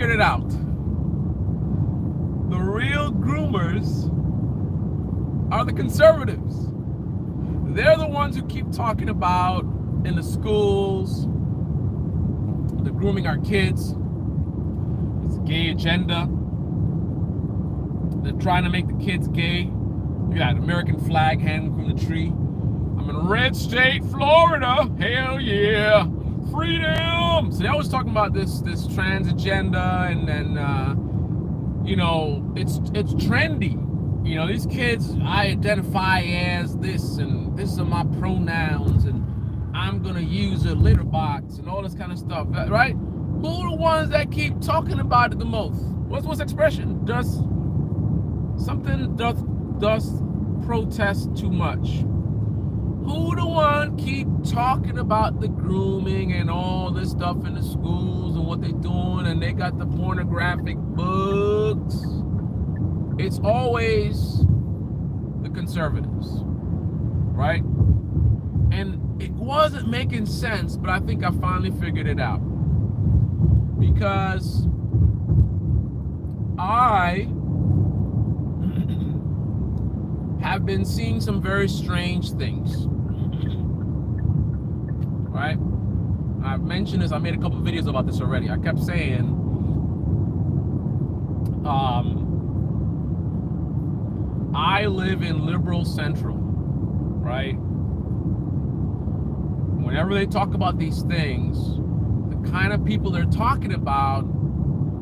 figured it out. The real groomers are the conservatives. They're the ones who keep talking about in the schools, they're grooming our kids. It's a gay agenda. They're trying to make the kids gay. You got an American flag hanging from the tree. I'm in red state, Florida. Hell yeah. Freedom. So they're always talking about this trans agenda, and then you know, it's trendy. You know, these kids, I identify as this, and this are my pronouns, and I'm gonna use a litter box and all this kind of stuff, right? Who are the ones that keep talking about it the most? What's the expression? Does protest too much? Who the one keep talking about the grooming and all this stuff in the schools and what they're doing, and they got the pornographic books? It's always the conservatives, right? And it wasn't making sense, but I think I finally figured it out. Because I have been seeing some very strange things, right? I've mentioned this, I made a couple of videos about this already. I kept saying, I live in liberal central, right? Whenever they talk about these things, the kind of people they're talking about,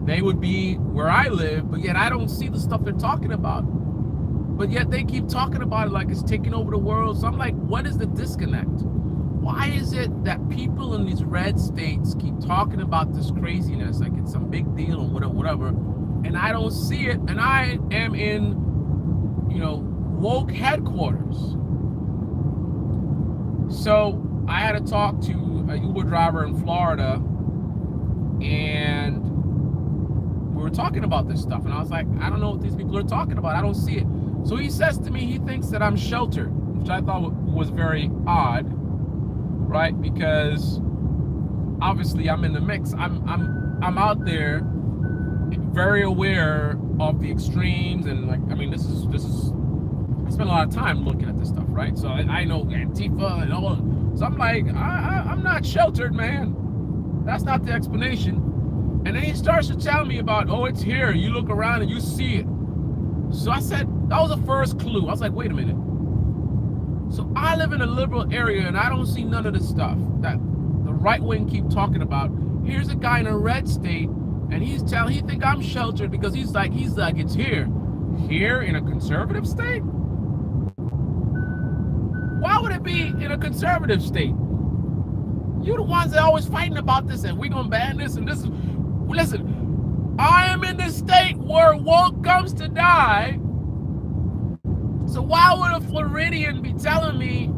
they would be where I live, but yet I don't see the stuff they're talking about. But yet they keep talking about it like it's taking over the world. So I'm like, what is the disconnect? Why is it that people in these red states keep talking about this craziness like it's some big deal or whatever, and I don't see it, and I am in, you know, woke headquarters. So I had to talk to a Uber driver in Florida, and we were talking about this stuff, and I was like, I don't know what these people are talking about. I don't see it. So he says to me, he thinks that I'm sheltered, which I thought was very odd, right? Because obviously I'm in the mix. I'm out there, very aware of the extremes, and like, I mean, this is I spend a lot of time looking at this stuff, right? So I know Antifa and all. So I'm like, I'm not sheltered, man. That's not the explanation. And then he starts to tell me about, oh, it's here. You look around and you see it. So I said, that was the first clue. I was like, wait a minute. So I live in a liberal area and I don't see none of this stuff that the right wing keep talking about. Here's a guy in a red state, and he think I'm sheltered because he's like, it's here. Here in a conservative state? Why would it be in a conservative state? You're the ones that are always fighting about this, and we're gonna ban this and this. Listen, I am in the state where woke comes to die. So why would a Floridian be telling me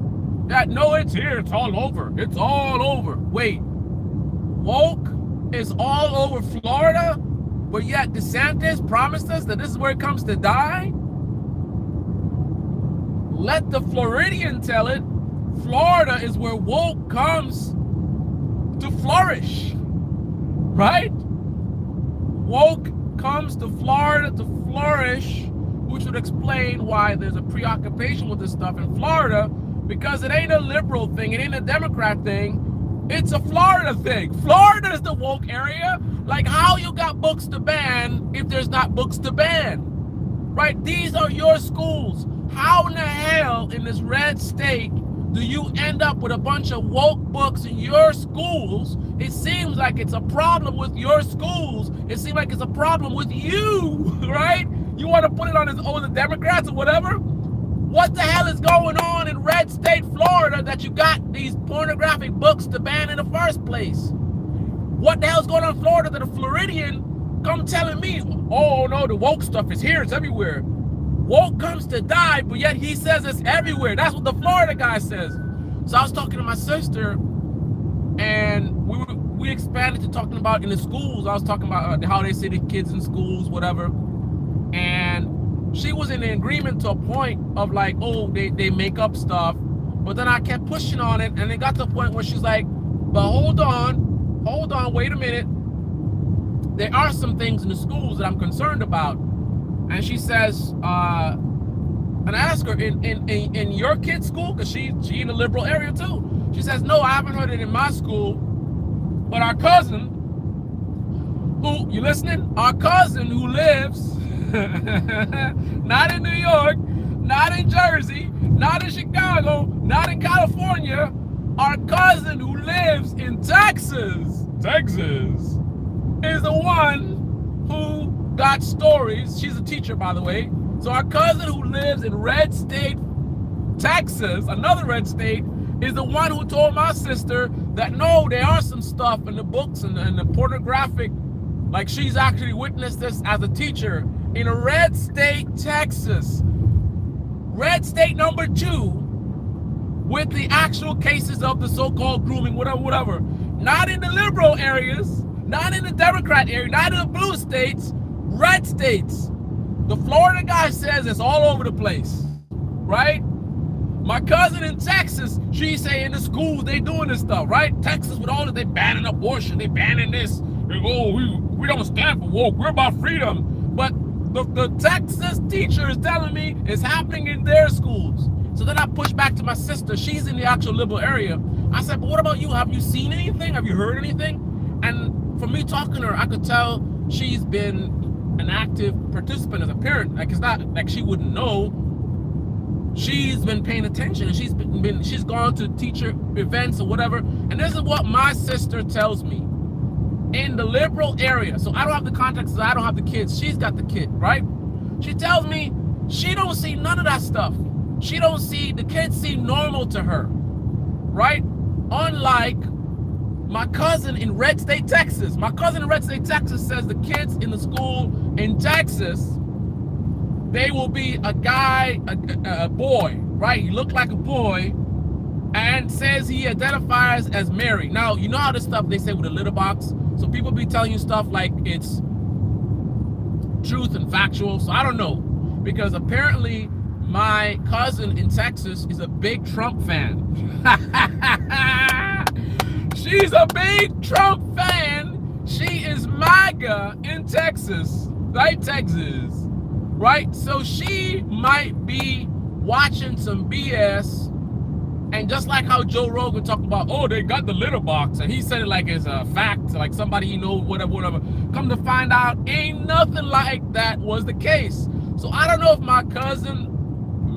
that, no, it's here, it's all over. It's all over. Wait, woke is all over Florida, but yet DeSantis promised us that this is where it comes to die? Let the Floridian tell it. Florida is where woke comes to flourish, right? Woke comes to Florida to flourish, which would explain why there's a preoccupation with this stuff in Florida, because it ain't a liberal thing, it ain't a Democrat thing, it's a Florida thing. Florida is the woke area. Like, how you got books to ban if there's not books to ban, right? These are your schools. How in the hell in this red state do you end up with a bunch of woke books in your schools? It seems like it's a problem with your schools. It seems like it's a problem with you, right? You want to put it on the Democrats or whatever? What the hell is going on in red state Florida that you got these pornographic books to ban in the first place? What the hell's going on in Florida that a Floridian come telling me, oh no, the woke stuff is here, it's everywhere. Woke comes to die, but yet he says it's everywhere. That's what the Florida guy says. So I was talking to my sister, and we expanded to talking about in the schools. I was talking about how they say the kids in schools, whatever. And she was in agreement to a point of like, oh, they make up stuff. But then I kept pushing on it, and it got to the point where she's like, but hold on, wait a minute. there are some things in the schools that I'm concerned about. And she says, and I ask her, in your kid's school, because she in the liberal area too. She says, no, I haven't heard it in my school, but our cousin, who, you listening? Our cousin who lives not in New York, not in Jersey, not in Chicago, not in California, our cousin who lives in Texas is the one who got stories. She's a teacher, by the way. So our cousin who lives in red state, Texas, another red state, is the one who told my sister that no, there are some stuff in the books and the pornographic, like she's actually witnessed this as a teacher in a red state, Texas. Red state number 2 with the actual cases of the so-called grooming, whatever. Not in the liberal areas, not in the Democrat area, not in the blue states, red states. The Florida guy says it's all over the place, right? My cousin in Texas, she's saying the schools, they doing this stuff, right? Texas with all this, they banning abortion, they banning this. They go, we don't stand for woke, we're about freedom. But the Texas teacher is telling me it's happening in their schools. So then I push back to my sister. She's in the actual liberal area. I said, but what about you? Have you seen anything? Have you heard anything? And from me talking to her, I could tell she's been an active participant as a parent. Like, it's not like she wouldn't know. She's been paying attention, and she's gone to teacher events or whatever. And this is what my sister tells me. In the liberal area, so I don't have the context, so I don't have the kids. She's got the kid, right? She tells me she don't see none of that stuff. She don't see, the kids seem normal to her, right? Unlike my cousin in red state, Texas. My cousin in red state, Texas says the kids in the school in Texas, they will be a guy, a boy, right? He looked like a boy and says he identifies as married. Now, you know how this stuff they say with a litter box? So people be telling you stuff like it's truth and factual. So I don't know, because apparently my cousin in Texas is a big Trump fan. She's a big Trump fan. She is MAGA in Texas, right? Texas, right? So she might be watching some BS. And just like how Joe Rogan talked about, oh, they got the litter box, and he said it like it's a fact, like somebody he knows, whatever. Come to find out, ain't nothing like that was the case. So I don't know if my cousin,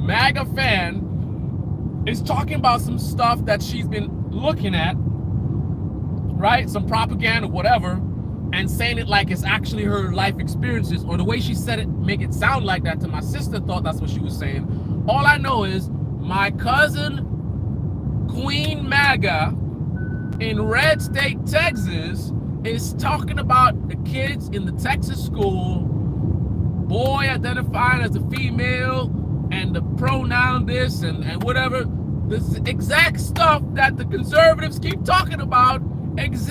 MAGA fan, is talking about some stuff that she's been looking at, right? Some propaganda, whatever, and saying it like it's actually her life experiences, or the way she said it, make it sound like that to my sister thought that's what she was saying. All I know is my cousin, Queen MAGA in red state, Texas, is talking about the kids in the Texas school, boy identifying as a female, and the pronoun this and whatever. This exact stuff that the conservatives keep talking about, again,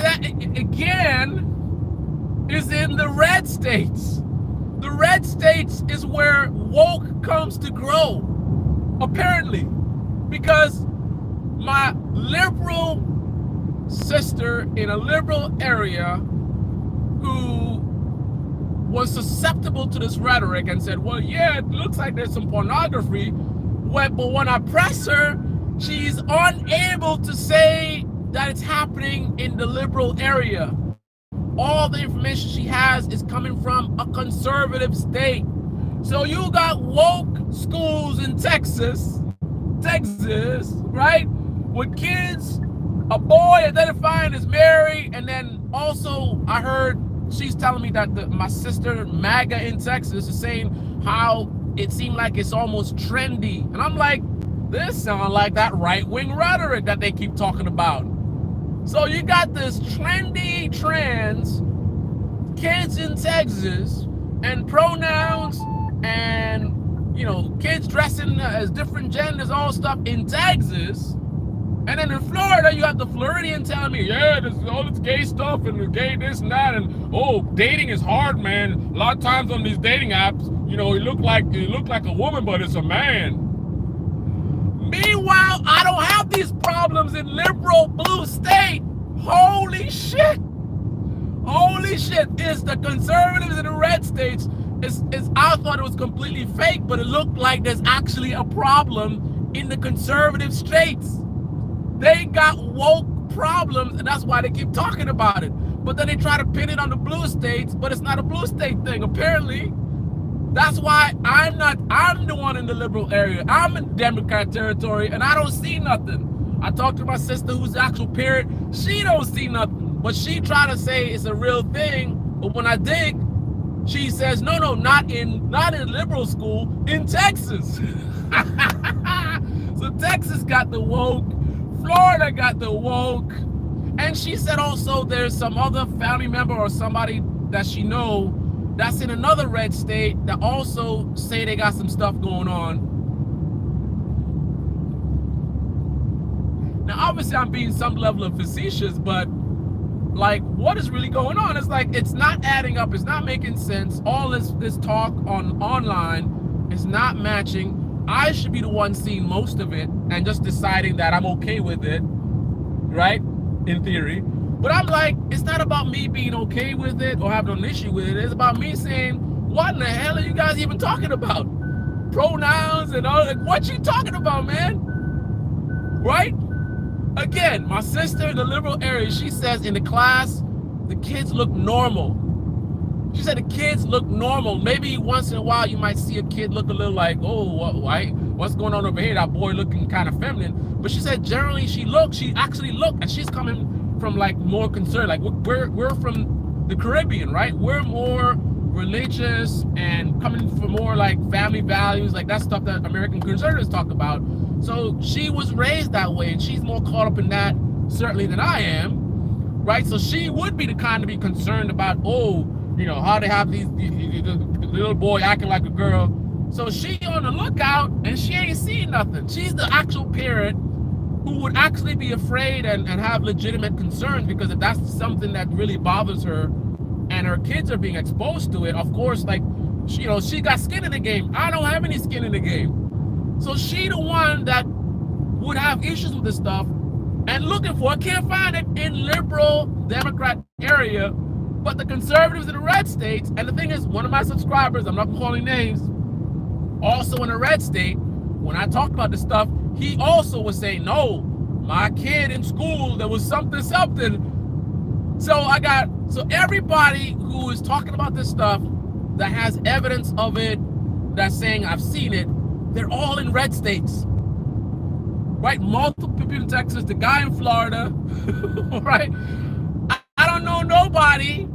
is in the red states. The red states is where woke comes to grow, apparently, because my liberal sister in a liberal area who was susceptible to this rhetoric and said, well, yeah, it looks like there's some pornography, but when I press her, she's unable to say that it's happening in the liberal area. All the information she has is coming from a conservative state. So you got woke schools in Texas, right? With kids, a boy identifying as Mary, and then also I heard she's telling me that my sister MAGA in Texas is saying how it seemed like it's almost trendy. And I'm like, this sounds like that right-wing rhetoric that they keep talking about. So you got this trendy trans kids in Texas and pronouns and, you know, kids dressing as different genders, all stuff in Texas. And then in Florida, you have the Floridian telling me, yeah, there's all this gay stuff and the gay this and that, and oh, dating is hard, man. A lot of times on these dating apps, you know, it look like a woman, but it's a man. Meanwhile, I don't have these problems in liberal blue state. Holy shit. Holy shit, it's the conservatives in the red states. I thought it was completely fake, but it looked like there's actually a problem in the conservative states. They got woke problems, and that's why they keep talking about it. But then they try to pin it on the blue states, but it's not a blue state thing, apparently. That's why I'm the one in the liberal area. I'm in Democrat territory, and I don't see nothing. I talked to my sister who's the actual parent. She don't see nothing. But she tried to say it's a real thing. But when I dig, she says, no, not in liberal school, in Texas. So Texas got the woke, Florida got the woke. And she said also there's some other family member or somebody that she know that's in another red state that also say they got some stuff going on. Now, obviously, I'm being some level of facetious, but like, what is really going on? It's like, it's not adding up. It's not making sense. All this talk online is not matching. I should be the one seeing most of it and just deciding that I'm okay with it, right? In theory. But I'm like, it's not about me being okay with it or having an issue with it. It's about me saying, what in the hell are you guys even talking about? Pronouns and all, like, what you talking about, man? Right? Again, my sister in the liberal area, she says in the class, the kids look normal. She said the kids look normal. Maybe once in a while you might see a kid look a little like, oh, what's going on over here? That boy looking kind of feminine. But she said generally she actually looked, and she's coming from like more concerned. Like we're from the Caribbean, right? We're more religious and coming from more like family values, like that stuff that American conservatives talk about. So she was raised that way, and she's more caught up in that certainly than I am, right? So she would be the kind to be concerned about, how they have these little boy acting like a girl. So she on the lookout, and she ain't seeing nothing. She's the actual parent who would actually be afraid and have legitimate concerns, because if that's something that really bothers her and her kids are being exposed to it, of course, like, she got skin in the game. I don't have any skin in the game. So she the one that would have issues with this stuff and looking for it, can't find it in liberal Democrat area, but the conservatives in the red states. And the thing is, one of my subscribers, I'm not calling names, also in a red state, when I talked about this stuff, he also was saying, no, my kid in school, there was something. So everybody who is talking about this stuff that has evidence of it, that's saying I've seen it, they're all in red states, right? Multiple people in Texas, the guy in Florida, right? I don't know nobody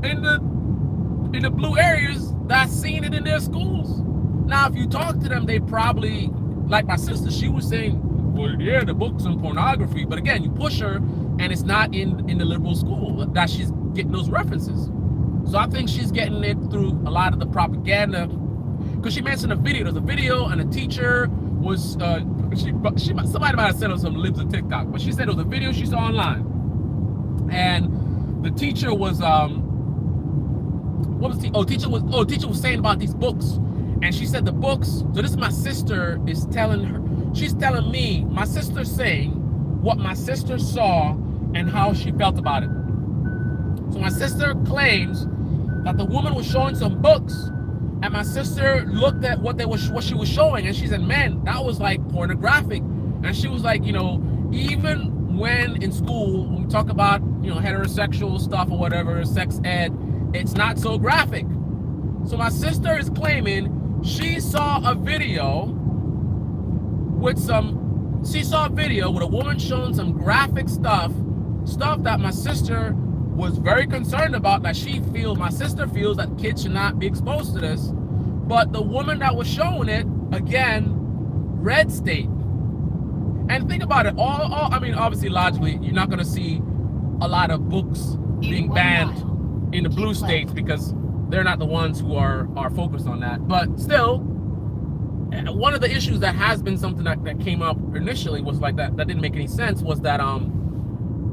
in the blue areas that's seen it in their schools. Now, if you talk to them, they probably, like my sister, she was saying, well, yeah, the books on pornography. But again, you push her, and it's not in the liberal school that she's getting those references. So I think she's getting it through a lot of the propaganda. Because she mentioned a video. There's a video, and a teacher was, somebody might have sent her some libs of TikTok, but she said it was a video she saw online. And the teacher was, teacher was saying about these books. And she said the books, so this is my sister is telling her, she's telling me, my sister's saying what my sister saw and how she felt about it. So my sister claims that the woman was showing some books, and my sister looked at what she was showing, and she said, man, that was like pornographic. And she was like, even when in school, when we talk about, heterosexual stuff or whatever, sex ed, it's not so graphic. So my sister is claiming she saw a video with a woman showing some graphic stuff that my sister was very concerned about, that my sister feels that kids should not be exposed to this. But the woman that was showing it, again, red state. And think about it, obviously, logically, you're not going to see a lot of books being banned in the blue states because they're not the ones who are focused on that. But still, one of the issues that has been something that came up initially was like that didn't make any sense, was that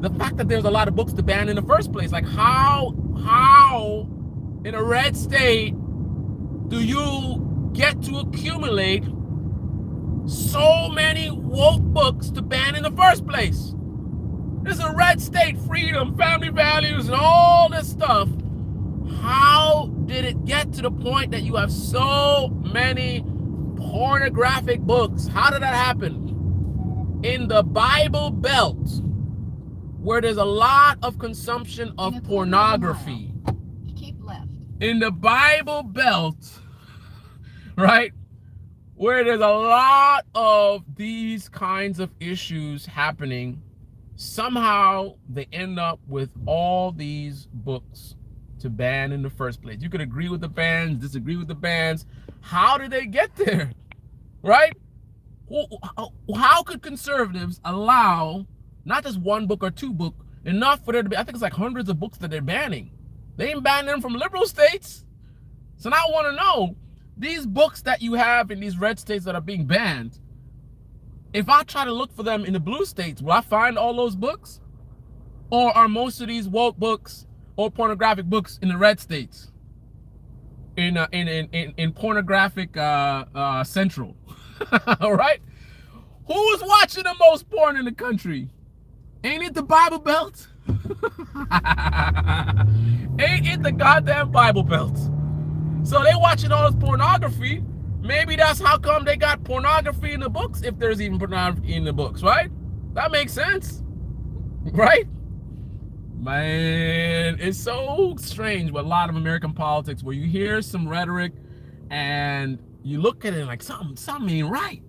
the fact that there's a lot of books to ban in the first place. Like how in a red state do you get to accumulate so many woke books to ban in the first place? It's a red state, freedom, family values, and all this stuff. How did it get to the point that you have so many pornographic books? How did that happen? In the Bible Belt, where there's a lot of consumption of pornography. Keep left. In the Bible Belt, right, where there's a lot of these kinds of issues happening, somehow they end up with all these books to ban in the first place. You could agree with the bans, disagree with the bans. How did they get there, right? How could conservatives allow not just one book or two books, enough for there to be, I think it's like hundreds of books that they're banning. They ain't banning them from liberal states. So now I want to know, these books that you have in these red states that are being banned, if I try to look for them in the blue states, will I find all those books? Or are most of these woke books or pornographic books in the red states? In pornographic central, all right? Who's watching the most porn in the country? Ain't it the Bible Belt? Ain't it the goddamn Bible Belt? So they watching all this pornography. Maybe that's how come they got pornography in the books, if there's even pornography in the books, right? That makes sense, right? Man, it's so strange with a lot of American politics, where you hear some rhetoric and you look at it like something ain't right.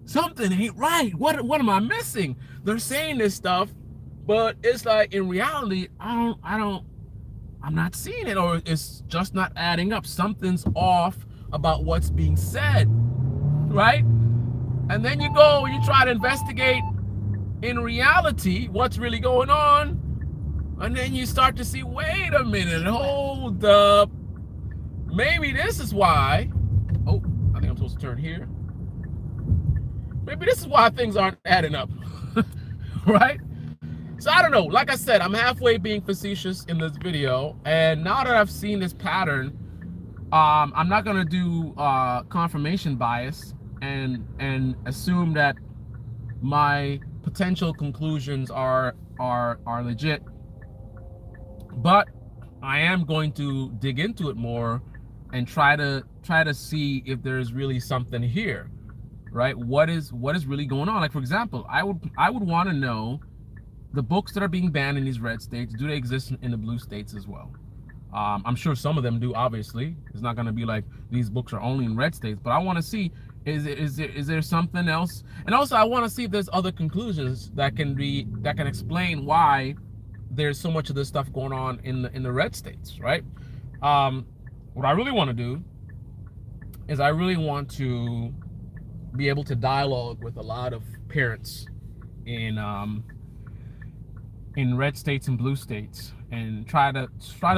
Something ain't right. What am I missing? They're saying this stuff, but it's like in reality, I'm not seeing it, or it's just not adding up. Something's off about what's being said, right? And then you go and you try to investigate in reality what's really going on, and then you start to see, wait a minute, hold up. Maybe this is why, oh, I think I'm supposed to turn here. Maybe this is why things aren't adding up, right? So I don't know. Like I said, I'm halfway being facetious in this video, and now that I've seen this pattern, I'm not gonna do confirmation bias and assume that my potential conclusions are legit. But I am going to dig into it more and try to see if there's really something here, right? What is really going on? Like, for example, I would want to know, the books that are being banned in these red states, do they exist in the blue states as well? I'm sure some of them do, obviously. It's not going to be like these books are only in red states, but I want to see, is there something else? And also I want to see if there's other conclusions that can explain why there's so much of this stuff going on in the red states, right? What I really want to do is I really want to be able to dialogue with a lot of parents in red states and blue states, and try to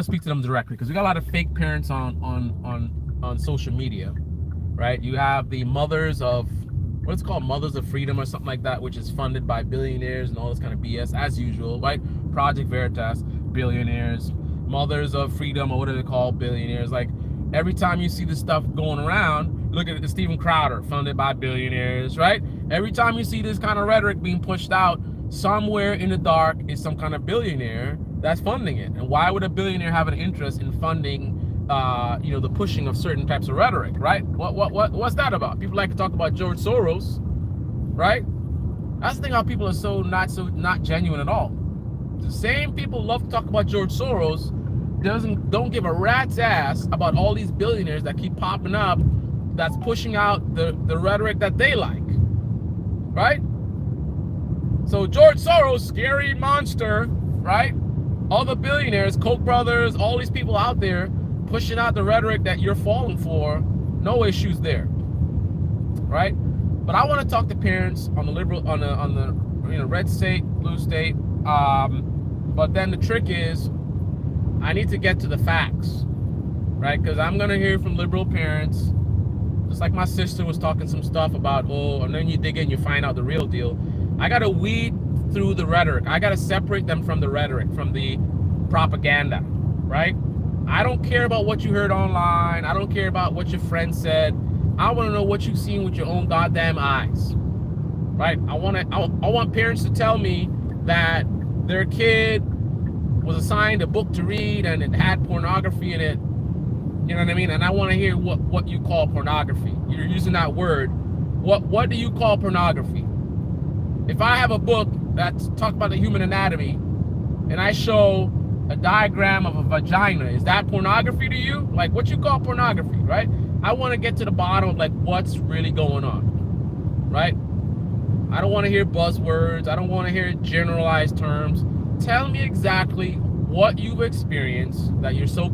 speak to them directly, because we got a lot of fake parents on social media, right? You have the mothers of, what's called Mothers of Freedom or something like that, which is funded by billionaires and all this kind of BS as usual, right? Project Veritas, billionaires. Mothers of Freedom, or what are they called, billionaires. Like, every time you see this stuff going around, look at the Steven Crowder, funded by billionaires, right? Every time you see this kind of rhetoric being pushed out, somewhere in the dark is some kind of billionaire that's funding it. And why would a billionaire have an interest in funding the pushing of certain types of rhetoric, right? What's that about? People like to talk about George Soros, right? That's the thing, how people are not genuine at all. The same people love to talk about George Soros don't give a rat's ass about all these billionaires that keep popping up, that's pushing out the rhetoric that they like, right? So George Soros, scary monster, right? All the billionaires, Koch brothers, all these people out there pushing out the rhetoric that you're falling for, no issues there, right? But I want to talk to parents on the liberal, on the red state, blue state. But then the trick is, I need to get to the facts, right? Because I'm gonna hear from liberal parents, just like my sister was talking some stuff about, and then you dig in, you find out the real deal. I gotta weed through the rhetoric. I gotta separate them from the rhetoric, from the propaganda, right? I don't care about what you heard online. I don't care about what your friend said. I want to know what you've seen with your own goddamn eyes, right? I want parents to tell me that their kid was assigned a book to read and it had pornography in it. You know what I mean? And I want to hear what you call pornography. You're using that word. What do you call pornography? If I have a book that talks about the human anatomy and I show a diagram of a vagina, is that pornography to you? Like, what you call pornography, right? I want to get to the bottom of like what's really going on, right? I don't want to hear buzzwords. I don't want to hear generalized terms. Tell me exactly what you've experienced that you're so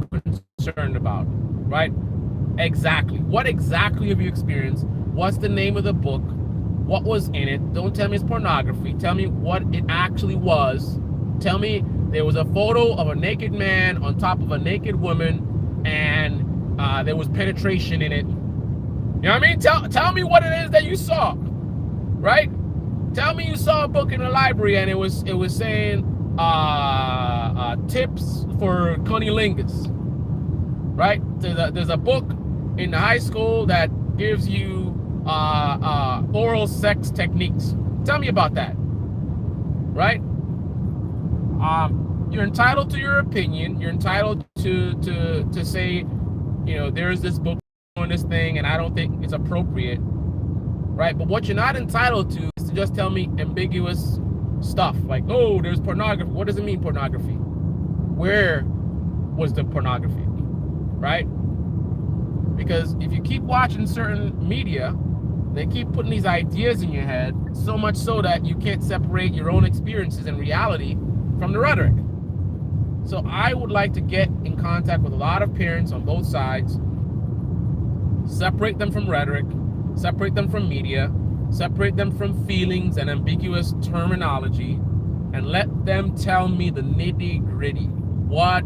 concerned about, right? Exactly. What exactly have you experienced? What's the name of the book? What was in it? Don't tell me it's pornography. Tell me what it actually was. Tell me there was a photo of a naked man on top of a naked woman and there was penetration in it. You know what I mean? Tell me what it is that you saw, right? Tell me you saw a book in the library and it was saying tips for cunnilingus, right? There's a book in the high school that gives you oral sex techniques. Tell me about that, right? You're entitled to your opinion. You're entitled to say, you know, there's this book on this thing and I don't think it's appropriate, right? But what you're not entitled to is to just tell me ambiguous stuff like, oh, there's pornography. What does it mean, pornography? Where was the pornography, right? Because if you keep watching certain media, they keep putting these ideas in your head, so much so that you can't separate your own experiences and reality from the rhetoric. So I would like to get in contact with a lot of parents on both sides, separate them from rhetoric, separate them from media, separate them from feelings and ambiguous terminology, and let them tell me the nitty-gritty. What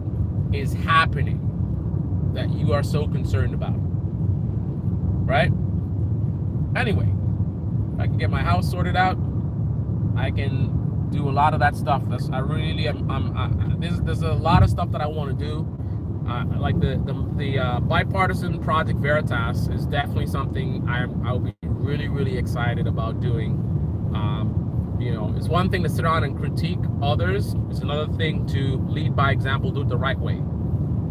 is happening that you are so concerned about, right? Anyway, if I can get my house sorted out, I can do a lot of that stuff. There's a lot of stuff that I want to do. Like the bipartisan Project Veritas is definitely something I'll be really excited about doing. You know, it's one thing to sit around and critique others. It's another thing to lead by example, do it the right way.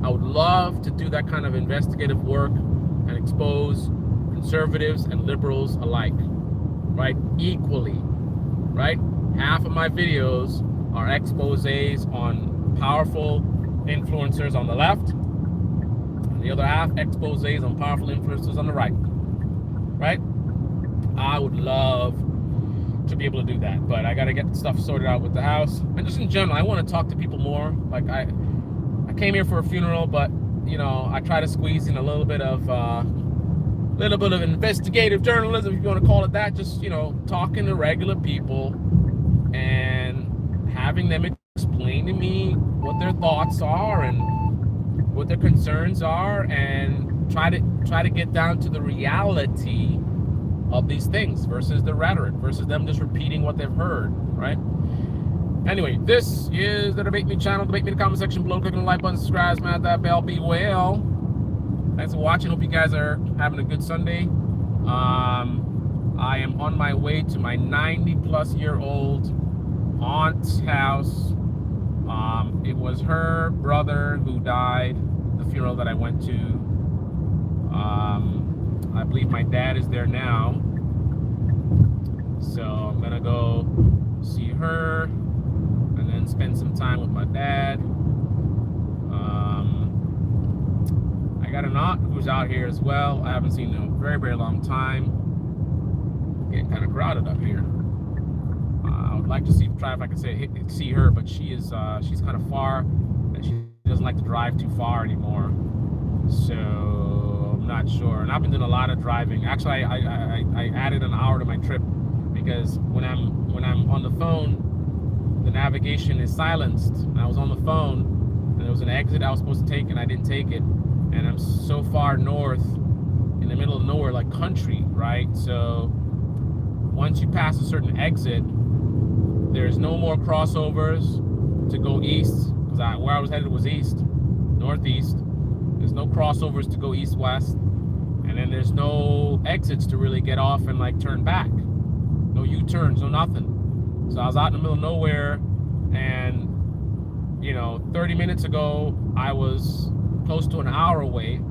I would love to do that kind of investigative work and expose conservatives and liberals alike, right? Equally, right? Half of my videos are exposés on powerful influencers on the left, and the other half exposés on powerful influencers on the right, right? I would love to be able to do that, but I got to get stuff sorted out with the house. And just in general, I want to talk to people more. Like I came here for a funeral, but you know, I try to squeeze in a little bit of investigative journalism, if you want to call it that. Just, you know, talking to regular people and having them explain to me what their thoughts are and what their concerns are, and try to get down to the reality of these things versus the rhetoric, versus them just repeating what they've heard, right? Anyway, this is the Debate Me channel. Debate Me in the comment section below. Click on the like button, subscribe, smash that bell. Be well. Thanks for watching. Hope you guys are having a good Sunday. I am on my way to my 90-plus-year-old aunt's house. It was her brother who died, the funeral that I went to. I believe my dad is there now. So I'm gonna go see her and then spend some time with my dad. I got an aunt who's out here as well. I haven't seen in a very long time. Getting kind of crowded up here. I would like to try if I could see her, but she's kind of far, and she doesn't like to drive too far anymore. So I'm not sure. And I've been doing a lot of driving. Actually, I added an hour to my trip because when I'm on the phone, the navigation is silenced. I was on the phone, and there was an exit I was supposed to take, and I didn't take it. And I'm so far north, in the middle of nowhere, like country, right? So once you pass a certain exit, there's no more crossovers to go east, because where I was headed was east, northeast. There's no crossovers to go east-west, and then there's no exits to really get off and like turn back. No U-turns, no nothing. So I was out in the middle of nowhere, And 30 minutes ago I was close to an hour away.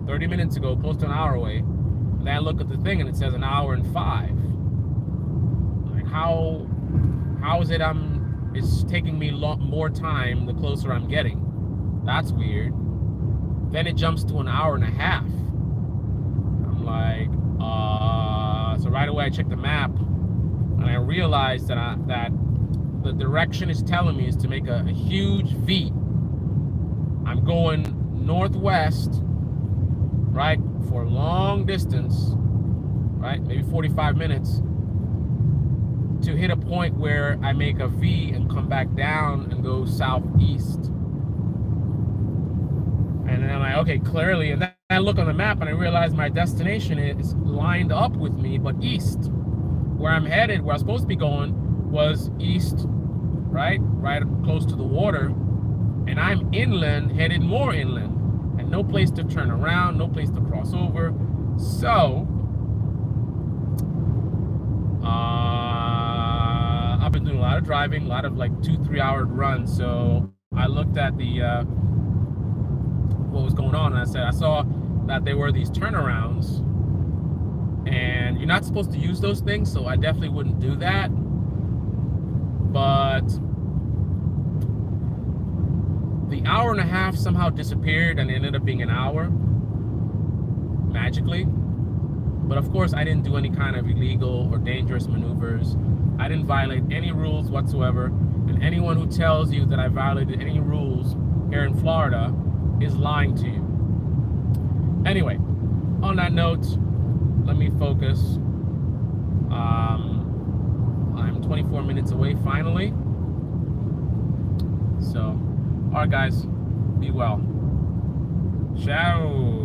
30 minutes ago, close to an hour away. And then I look at the thing and it says an hour and 5. Like how is it it's taking me more time the closer I'm getting? That's weird. Then it jumps to an hour and a half. I'm like, so right away I check the map and I realized that the direction it's telling me is to make a huge V. I'm going northwest, right, for a long distance, right, maybe 45 minutes, to hit a point where I make a V and come back down and go southeast. And then I'm like, okay, clearly, and then I look on the map and I realize my destination is lined up with me, but east. Where I'm headed, where I'm supposed to be going, was east, right close to the water, and I'm inland, headed more inland, and no place to turn around, no place to cross over. So I've been doing a lot of driving, a lot of like 2-3 hour runs. So I looked at the what was going on, and I saw that there were these turnarounds, and you're not supposed to use those things, so I definitely wouldn't do that. But the hour and a half somehow disappeared and it ended up being an hour magically. But of course I didn't do any kind of illegal or dangerous maneuvers. I didn't violate any rules whatsoever, and anyone who tells you that I violated any rules here in Florida is lying to you. Anyway, on that note, let me focus. I'm 24 minutes away finally. So, alright guys, be well. Ciao.